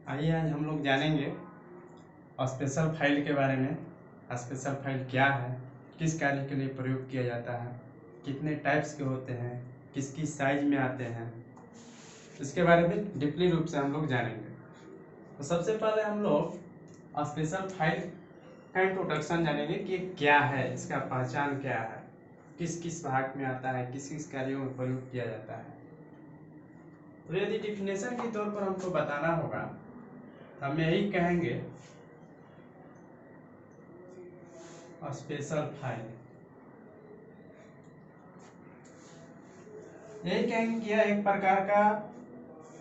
आइए आज हम लोग जानेंगे स्पेशल फाइल के बारे में। स्पेशल फाइल क्या है, किस कार्य के लिए प्रयोग किया जाता है, कितने टाइप्स के होते हैं, किस किस साइज में आते हैं, इसके बारे में डीपली रूप से हम लोग जानेंगे। तो सबसे पहले हम लोग स्पेशल फाइल का इंट्रोडक्शन जानेंगे कि क्या है, इसका पहचान क्या है, किस किस भाग में आता है, किस किस कार्यों में प्रयोग किया जाता है। तो यदि डिफिनेशन के तौर पर हमको बताना होगा हम यही कहेंगे स्पेशल फाइल, यही कहेंगे कि यह एक प्रकार का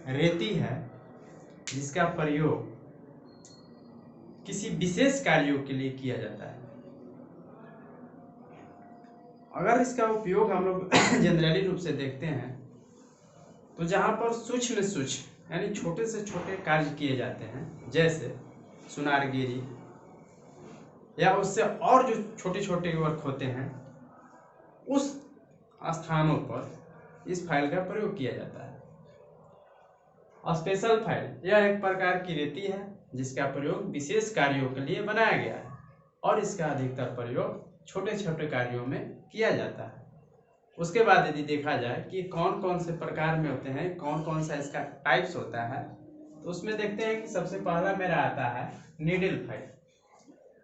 रेती है जिसका प्रयोग किसी विशेष कार्यों के लिए किया जाता है। अगर इसका उपयोग हम लोग जनरली रूप से देखते हैं तो जहां पर सूक्ष्म सूक्ष्म यानी छोटे से छोटे कार्य किए जाते हैं, जैसे सुनारगिरी या उससे और जो छोटे छोटे वर्क होते हैं, उस स्थानों पर इस फाइल का प्रयोग किया जाता है। स्पेशल फाइल यह एक प्रकार की रेती है जिसका प्रयोग विशेष कार्यों के लिए बनाया गया है और इसका अधिकतर प्रयोग छोटे छोटे कार्यों में किया जाता है। उसके बाद यदि देखा जाए कि कौन कौन से प्रकार में होते हैं, कौन कौन सा इसका टाइप्स होता है, तो उसमें देखते हैं कि सबसे पहला मेरा आता है नीडल फाइल।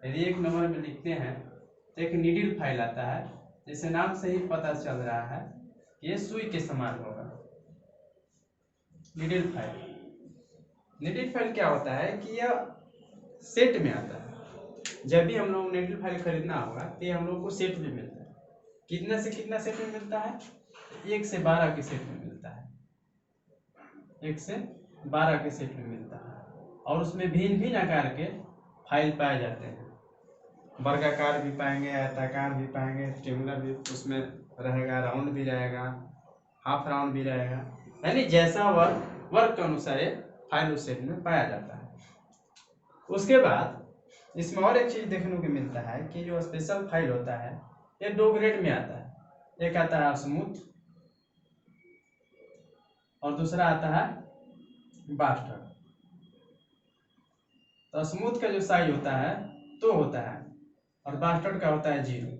यदि एक नंबर में लिखते हैं तो एक नीडल फाइल आता है, जैसे नाम से ही पता चल रहा है कि ये सुई के समान होगा। नीडल फाइल, नीडल फाइल क्या होता है कि यह सेट में आता है। जब भी हम लोग नीडल फाइल खरीदना होगा तो ये हम लोग को सेट में मिलता है। कितना से कितना सेट में मिलता है? 1 से 12 के सेट में मिलता है। 1 से 12 के सेट में मिलता है और उसमें भिन्न भिन्न आकार के फाइल पाए जाते हैं। वर्गाकार भी पाएंगे, आयताकार भी पाएंगे, ट्रेंगुलर भी उसमें रहेगा, राउंड भी रहेगा, हाफ राउंड भी रहेगा, यानी जैसा वर्क के अनुसार फाइल उस सेट में पाया जाता है। उसके बाद इसमें और एक चीज देखने को मिलता है कि जो स्पेशल फाइल होता है ये 2 ग्रेड में आता है। एक आता है स्मूथ और दूसरा आता है बास्टर्ड। तो स्मूथ का जो साइज होता है 2 होता है और बास्टर्ड का होता है 0।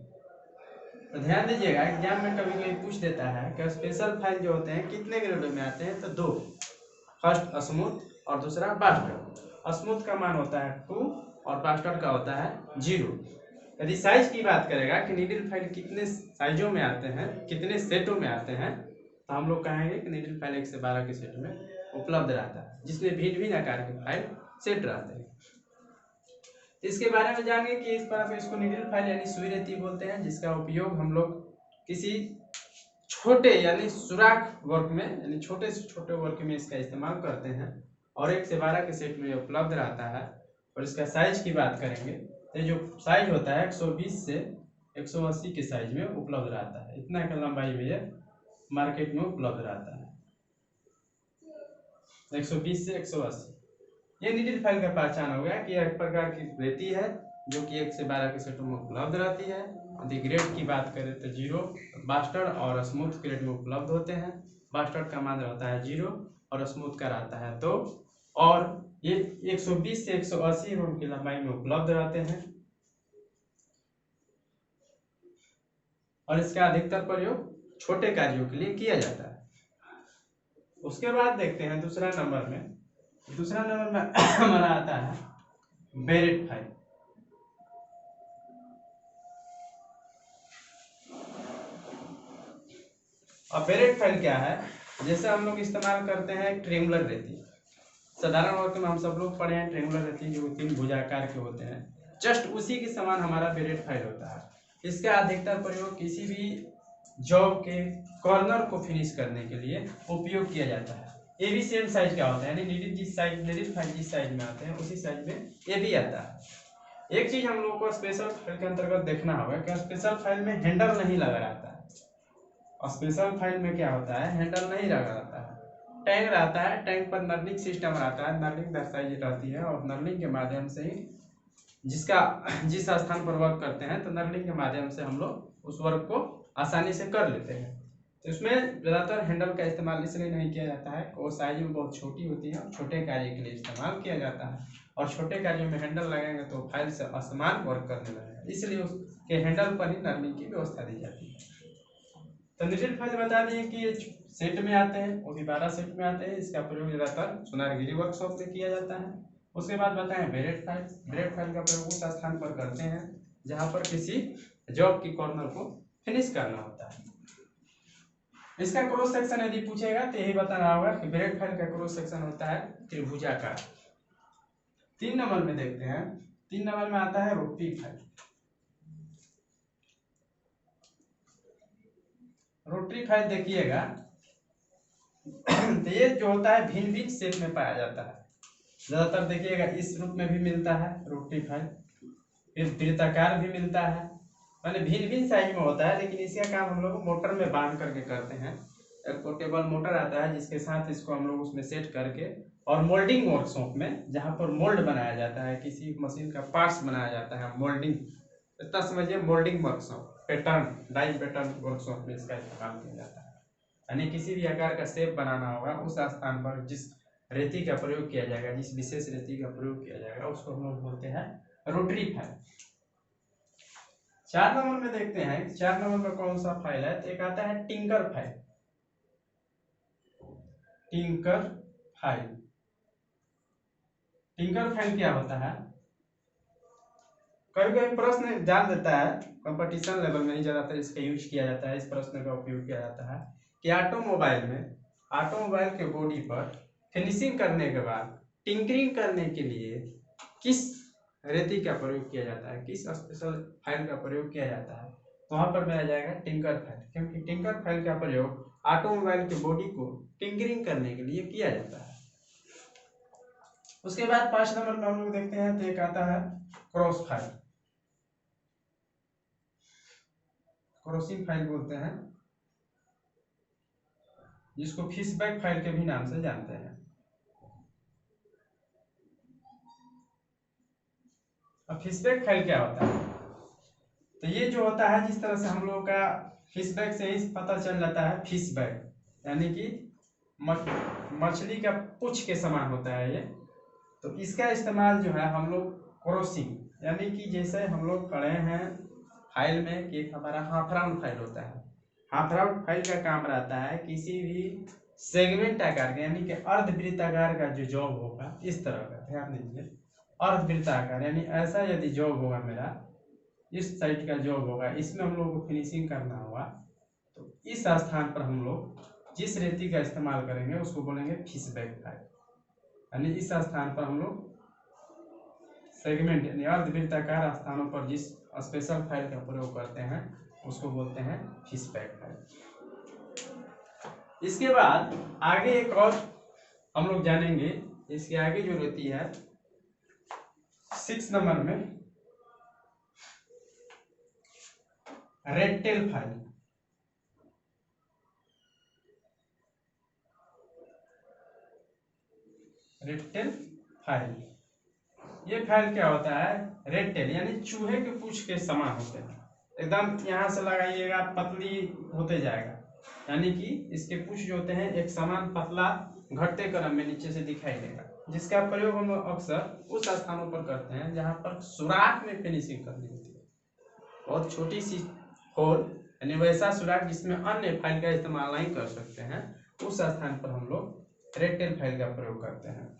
तो ध्यान दीजिएगा, एग्जाम में कभी कभी पूछ देता है कि स्पेशल फाइल जो होते हैं कितने ग्रेडों में आते हैं, तो 2, फर्स्ट स्मूथ और दूसरा बास्टर्ड। स्मूथ का मान होता है 2 और बास्टर्ड का होता है 0। यदि साइज की बात करेगा कि नीडल फाइल कितने साइजों में आते हैं, कितने सेटों में आते हैं, तो हम लोग कहेंगे कि नीडल फाइल 1 से 12 के सेट में उपलब्ध रहता है, जिसमें भिन्न भिन्न आकार के फाइल सेट रहते हैं। इसके बारे में जानेंगे कि इस पर इसको नीडल फाइल यानी सुई रेती बोलते हैं, जिसका उपयोग हम लोग किसी छोटे यानी सुराख वर्क में यानी छोटे से छोटे वर्क में इसका इस्तेमाल करते हैं और 1 से 12 के सेट में उपलब्ध रहता है। और इसका साइज की बात करेंगे तो जो साइज होता है 120 से 180 के साइज में उपलब्ध रहता है। इतना की लंबाई में ये मार्केट में उपलब्ध रहता है, 120 से 180। ये नीडल फाइल का पहचान हो गया कि यह एक प्रकार की रेती है जो कि 1 से 12 के सेटों में उपलब्ध रहती है। यदि ग्रेड की बात करें तो 0, बास्टर्ड और स्मूथ ग्रेड में उपलब्ध होते हैं। बास्टर्ड का मान रहता है 0 और स्मूथ का रहता है 2 और ये 120 से 180 एमएम की लंबाई में उपलब्ध रहते हैं और इसका अधिकतर प्रयोग छोटे कार्यों के लिए किया जाता है। उसके बाद देखते हैं दूसरा नंबर में हमारा आता है बेरेट फाइल। अब बेरेट फाइल क्या है? जैसे हम लोग इस्तेमाल करते हैं ट्रेंगुलर रेती, साधारण वर्ग में हम सब लोग पढ़े हैं ट्रेंगुलर रेती जो 3 भुजाकार के होते हैं, जस्ट उसी के समान हमारा बेरेट फाइल होता है। इसका अधिकतर प्रयोग किसी भी जॉब के कॉर्नर को फिनिश करने के लिए उपयोग किया जाता है। ये भी सेम साइज का होता है, यानी नीडल फाइल जिस साइज में आते हैं उसी साइज में ये भी आता है। एक चीज हम लोगों को स्पेशल फाइल के अंतर्गत देखना होगा कि स्पेशल फाइल में हैंडल नहीं लगा रहता है। स्पेशल फाइल में क्या होता है, हैंडल नहीं लगा रहता है, टैग रहता है। टैग पर नर्लिंग सिस्टम रहता है, नर्लिंग दर्शाई रहती है और नर्लिंग के माध्यम से ही जिस स्थान पर वर्क करते हैं तो नर्लिंग के माध्यम से हम लोग उस वर्क को आसानी से कर लेते हैं। तो इसमें ज़्यादातर हैंडल का इस्तेमाल इसलिए नहीं किया जाता है, वो साइज में बहुत छोटी होती है और छोटे कार्य के लिए इस्तेमाल किया जाता है, और छोटे कार्यों में हैंडल लगाएंगे तो फाइल से असमान वर्क करने लगेगा, इसलिए उसके हैंडल पर ही नरमी की व्यवस्था दी जाती है। तो नीडल फाइल बता दिए कि ये सेट में आते हैं, वो भी 12 सेट में आते हैं। इसका प्रयोग ज़्यादातर सोनारगिरी वर्कशॉप में किया जाता है। उसके बाद बताएं बेरेट फाइल। बेरेट फाइल का प्रयोग उस स्थान पर करते हैं जहां पर किसी जॉब की कॉर्नर को फिनिश करना होता है। इसका क्रॉस सेक्शन यदि पूछेगा तो यही बताना होगा कि बेरेट फाइल का क्रॉस सेक्शन होता है त्रिभुजाकार। 3 नंबर में देखते हैं, 3 नंबर में आता है रोटरी फाइल। रोटरी फाइल देखिएगा तो ये जो होता है भिन्न भिन्न शेप में पाया जाता है। ज्यादातर देखिएगा इस रूप में भी मिलता है रोटरी फाइल, फिर वृत्ताकार भी मिलता है, माने भिन्न भिन्न साइज में होता है। लेकिन इसका काम हम लोग मोटर में बांध करके करते हैं। एक पोर्टेबल मोटर आता है जिसके साथ इसको हम लोग उसमें सेट करके, और मोल्डिंग वर्कशॉप में जहाँ पर मोल्ड बनाया जाता है, किसी मशीन का पार्ट्स बनाया जाता है, मोल्डिंग, इतना समझिए moulding workshop, pattern die pattern workshop में इसका इस्तेमाल किया जाता है। यानी किसी भी आकार का शेप बनाना होगा, उस स्थान पर जिस रेती का प्रयोग किया जाएगा, जिस विशेष रेती का प्रयोग किया जाएगा, उसको हम लोग बोलते हैं रोटरी फाइल। 4 नंबर में देखते हैं, 4 नंबर में कौन सा फाइल है, तो एक आता है tinker file. Tinker file, tinker file क्या होता है? कभी कभी प्रश्न जान देता है, कंपटीशन लेवल में ही ज्यादातर इसका यूज किया जाता है, इस प्रश्न का उपयोग किया जाता है कि ऑटोमोबाइल के बॉडी पर फिनिशिंग करने के बाद टिंकरिंग करने के लिए किस रेती का प्रयोग किया जाता है, किस स्पेशल फाइल का प्रयोग किया जाता है, वहां पर में आ जाएगा टिंकर फाइल। क्योंकि टिंकर फाइल का प्रयोग ऑटोमोबाइल के बॉडी को टिंकरिंग करने के लिए किया जाता है। उसके बाद 5 नंबर में हम लोग देखते हैं तो एक आता है क्रॉस फाइल, क्रॉसिंग फाइल बोलते हैं, जिसको फिशबैक फाइल के भी नाम से जानते हैं। अब फिशबैक फाइल क्या होता है, तो ये जो होता है, जिस तरह से हम लोगों का फिशबैक से ही पता चल जाता है, फिशबैक यानी कि मछली का पूंछ के समान होता है ये। तो इसका इस्तेमाल जो है हम लोग क्रॉसिंग, यानी कि जैसे हम लोग खड़े हैं फाइल में कि हमारा हाफ राउंड फाइल होता है, हाफ राउंड फाइल का काम रहता है किसी भी सेगमेंट आकार का, यानी कि अर्धवृत्ताकार का जो जॉब होगा, इस तरह का ध्यान दीजिए, अर्धवृत्ताकार यानी ऐसा यदि जॉब होगा मेरा, इस साइड का जॉब होगा, इसमें हम लोग को फिनिशिंग करना होगा, तो इस स्थान पर हम लोग जिस रेती का इस्तेमाल करेंगे उसको बोलेंगे फिशबैक फाइल। यानी इस स्थान पर हम लोग सेगमेंट यानी अर्धवृत्ताकार स्थानों पर जिस स्पेशल फाइल का प्रयोग करते हैं उसको बोलते हैं फिशबैक फाइल। इसके बाद आगे एक और हम लोग जानेंगे, इसके आगे जो रहती है 6 नंबर में रेक्टेल फाइल। रेक्टेल फाइल, ये फाइल क्या होता है, रेक्टेल यानी चूहे के पूंछ के समान होते हैं, एकदम यहाँ से लगाइएगा पतली होते जाएगा, यानी कि इसके पूंछ जो होते हैं एक समान पतला घटते क्रम में नीचे से दिखाई देगा, जिसका प्रयोग हम लोग अक्सर उस स्थानों पर करते हैं जहाँ पर सुराख में फिनिशिंग करनी होती है, बहुत छोटी सी होल, यानी वैसा सुराख जिसमें अन्य फाइल का इस्तेमाल नहीं कर सकते हैं, उस स्थान पर हम लोग रेक्टेल फाइल का प्रयोग करते हैं।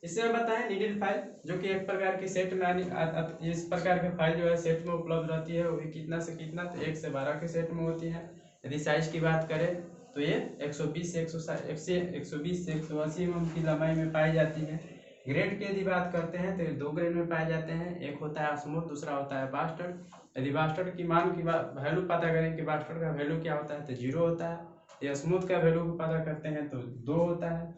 इसमें बताएं नीडल फाइल, जो कि एक प्रकार की सेट में इस प्रकार के फाइल जो है सेट में उपलब्ध रहती है, वो भी कितना से कितना, तो 1 से 12 के सेट में होती है। यदि साइज की बात करें तो ये 120 से 180 mm की लंबाई में पाई जाती है। ग्रेड की यदि बात करते हैं तो 2 ग्रेड में पाए जाते हैं, एक होता है स्मूथ, दूसरा होता है बास्टर्ड। यदि बास्टर्ड की मान की वैल्यू पता करें कि बास्टर्ड का वैल्यू क्या होता है तो 0 होता है, या स्मूथ का वैल्यू पता करते हैं तो 2 होता है।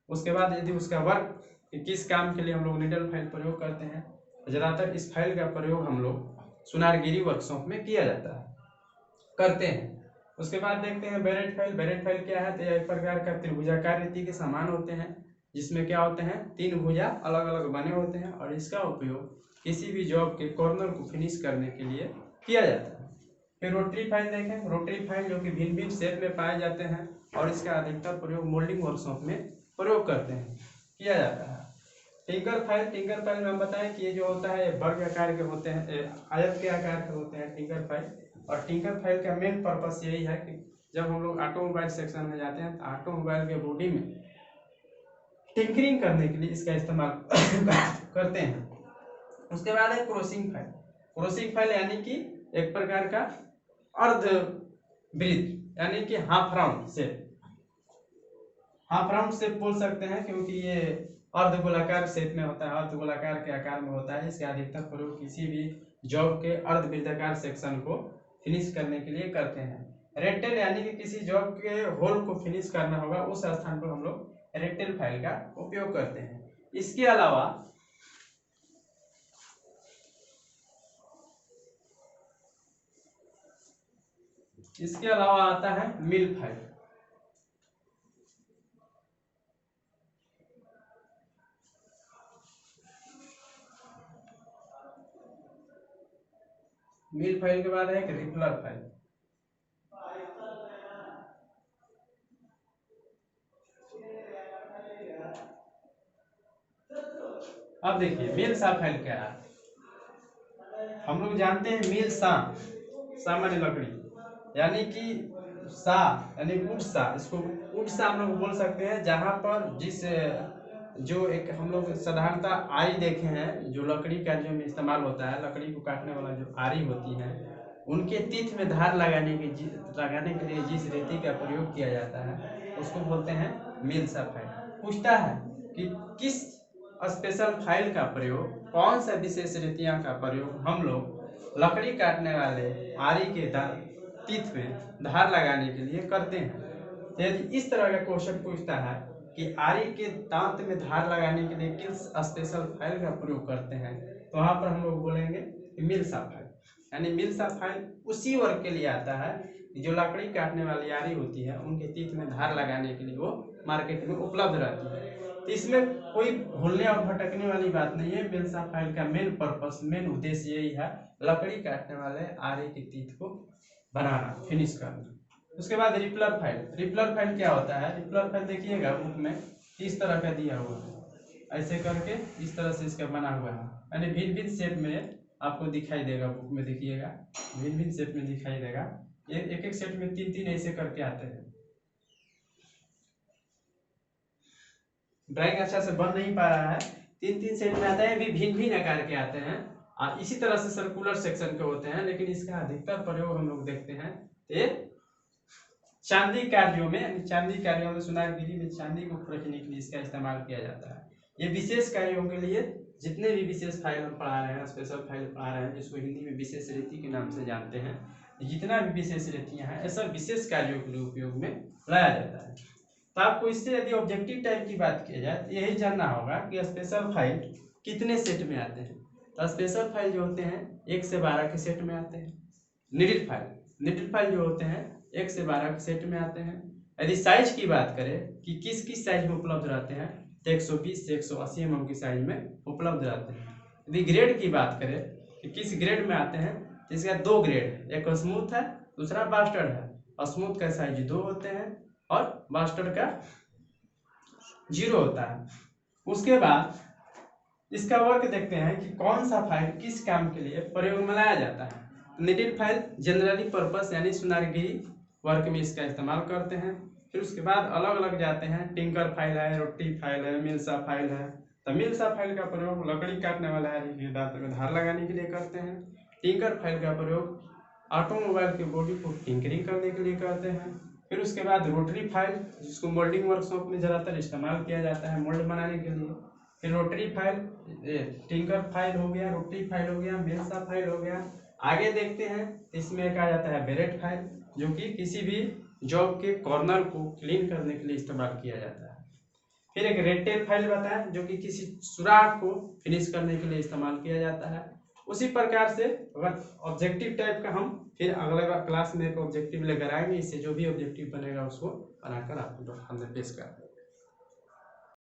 उसके बाद यदि उसका वर्क किस काम के लिए हम लोग नीडल फाइल प्रयोग करते हैं, ज़्यादातर इस फाइल का प्रयोग हम लोग सोनारगिरी वर्कशॉप में किया जाता है, करते हैं। उसके बाद देखते हैं बेरेट फाइल। बेरेट फाइल क्या है, तो एक प्रकार का त्रिभुजाकार रेती के समान होते हैं, जिसमें क्या होते हैं 3 भुजा अलग अलग बने होते हैं, और इसका उपयोग किसी भी जॉब के कॉर्नर को फिनिश करने के लिए किया जाता है। फिर रोटरी फाइल देखें, रोटरी फाइल जो कि भिन्न भिन्न शेप में पाए जाते हैं और इसका अधिकतर प्रयोग मोल्डिंग वर्कशॉप में प्रयोग करते हैं, किया जाता है। टिंकर फाइल में हम बताएं कि ये जो होता है वर्ग आकार के होते हैं, आयत के आकार के होते हैं टिंकर फाइल। और टिंकर फाइल का मेन पर्पस यही है कि जब हम लोग ऑटोमोबाइल सेक्शन में जाते हैं तो ऑटोमोबाइल के बॉडी में टिंकरिंग करने के लिए इसका इस्तेमाल करते हैं। उसके बाद है क्रॉसिंग फाइल यानी कि एक प्रकार का अर्ध वृत्त यानी कि हाफ राउंड शेप बोल सकते हैं, क्योंकि ये अर्ध गोलाकार शेप में होता है, अर्ध गोलाकार के आकार में होता है। इसका अधिकतर प्रयोग किसी भी जॉब के अर्ध वृत्ताकार सेक्शन को फिनिश करने के लिए करते हैं। रेक्टेल यानी कि किसी जॉब के होल को फिनिश करना होगा, उस स्थान पर हम लोग रेक्टेल फाइल का उपयोग करते हैं। इसके अलावा आता है मिल फाइल। मिल फाइल के बाद है एक रिपलर फाइल। अब देखिए मिल सा फाइल क्या है। हम लोग जानते हैं मिल सा माने लकड़ी यानी कि सा यानी वुड सा, इसको वुड सा हम लोग बोल सकते हैं। जहां पर जिस जो एक हम लोग साधारणतः आरी देखे हैं, जो लकड़ी का जो इस्तेमाल होता है, लकड़ी को काटने वाला जो आरी होती है, उनके तीत में धार लगाने के लिए जिस रेती का प्रयोग किया जाता है उसको बोलते हैं मिल सा फाइल। पूछता है कि किस स्पेशल फाइल का प्रयोग, कौन सा विशेष रेतियां का प्रयोग हम लोग लकड़ी काटने वाले आरी के तीत में धार लगाने के लिए करते हैं। यदि इस तरह का क्वेश्चन पूछता है कि आरी के दांत में धार लगाने के लिए किस स्पेशल फाइल का प्रयोग करते हैं, तो वहां पर हम लोग बोलेंगे मिल सा फाइल। यानी मिल सा फाइल उसी वर्ग के लिए आता है जो लकड़ी काटने वाली आरी होती है, उनके तीत में धार लगाने के लिए वो मार्केट में उपलब्ध रहती है। तो इसमें कोई भूलने और भटकने वाली बात नहीं है। मिल सा फाइल का मेन उद्देश्य यही है, लकड़ी काटने वाले आरी के तीत को बनाना, फिनिश करना। उसके बाद रिपलर फाइल क्या होता है? रिपलर फाइल देखिएगा बुक में इस तरह का दिया हुआ है, ऐसे करके इस तरह से इसका बना हुआ है, यानी भिन्न भिन्न शेप में आपको दिखाई देगा। बुक में देखिएगा भिन्न भिन्न शेप में दिखाई देगा। एक सेट में 3 ऐसे करके आते हैं। ड्राइंग अच्छा से बन नहीं पा रहा है, 3 सेट में आता है, भी भिन्न भिन्न आकार के आते हैं और इसी तरह से सर्कुलर सेक्शन के होते हैं। लेकिन इसका अधिकतर प्रयोग हम लोग देखते हैं ये चांदी कार्यों में, सुनारगिरी में चांदी को रखने के लिए इसका इस्तेमाल किया जाता है। ये विशेष कार्यों के लिए जितने भी विशेष फाइल हम पढ़ा रहे हैं, स्पेशल फाइल पढ़ा रहे हैं, जिसको हिंदी में विशेष रेती के नाम से जानते हैं, जितना भी विशेष रेतियां हैं ऐसा विशेष कार्यों के लिए उपयोग में लाया जाता है। तो आपको इससे यदि ऑब्जेक्टिव टाइप की बात की जाए तो यही जानना होगा कि स्पेशल फाइल कितने सेट में आते हैं। तो स्पेशल फाइल जो होते हैं 1 से 12 के सेट में आते हैं। निडिल फाइल जो होते हैं 1 से 12 के सेट में आते हैं। यदि साइज की बात करें कि किस साइज में उपलब्ध रहते हैं, तो 120 से 180 mm की साइज में उपलब्ध रहते हैं। यदि ग्रेड की बात करें कि किस ग्रेड में आते हैं, तो इसका 2 ग्रेड, एक स्मूथ है, दूसरा बास्टर्ड है। स्मूथ का साइज 2 होते हैं और बास्टर्ड का 0 होता है। उसके बाद इसका वर्क देखते हैं कि कौन सा फाइल किस काम के लिए प्रयोग में लाया जाता है। निडिल फाइल जनरली पर्पस यानी सुनारगिरी वर्क में इसका इस्तेमाल करते हैं। फिर उसके बाद अलग अलग जाते हैं, टिंकर फाइल है, रोटी फाइल है, मिलसा फाइल है। तो मिलसा फाइल का प्रयोग लकड़ी काटने वाला आरी के दांत में धार लगाने के लिए करते हैं। टिंकर फाइल का प्रयोग ऑटोमोबाइल की बॉडी को टिंकरिंग करने के लिए करते हैं। फिर उसके बाद रोटरी फाइल, जिसको मोल्डिंग वर्कशॉप में ज़्यादातर इस्तेमाल किया जाता है मोल्ड बनाने के लिए। फिर रोटरी फाइल, टिंकर फाइल हो गया, रोटरी फाइल हो गया, मिलसा फाइल हो गया। आगे देखते हैं, इसमें एक आ जाता है बेरेट फाइल, जो कि किसी भी जॉब के कॉर्नर को क्लीन करने के लिए इस्तेमाल किया जाता है। फिर एक रेक्टेल फाइल बताएं, जो कि किसी सुराख को फिनिश करने के लिए इस्तेमाल किया जाता है। उसी प्रकार से अगर ऑब्जेक्टिव टाइप का हम फिर अगले क्लास में एक ऑब्जेक्टिव लेकर आएंगे, इससे जो भी ऑब्जेक्टिव बनेगा उसको बनाकर आपको सामने पेश करेंगे।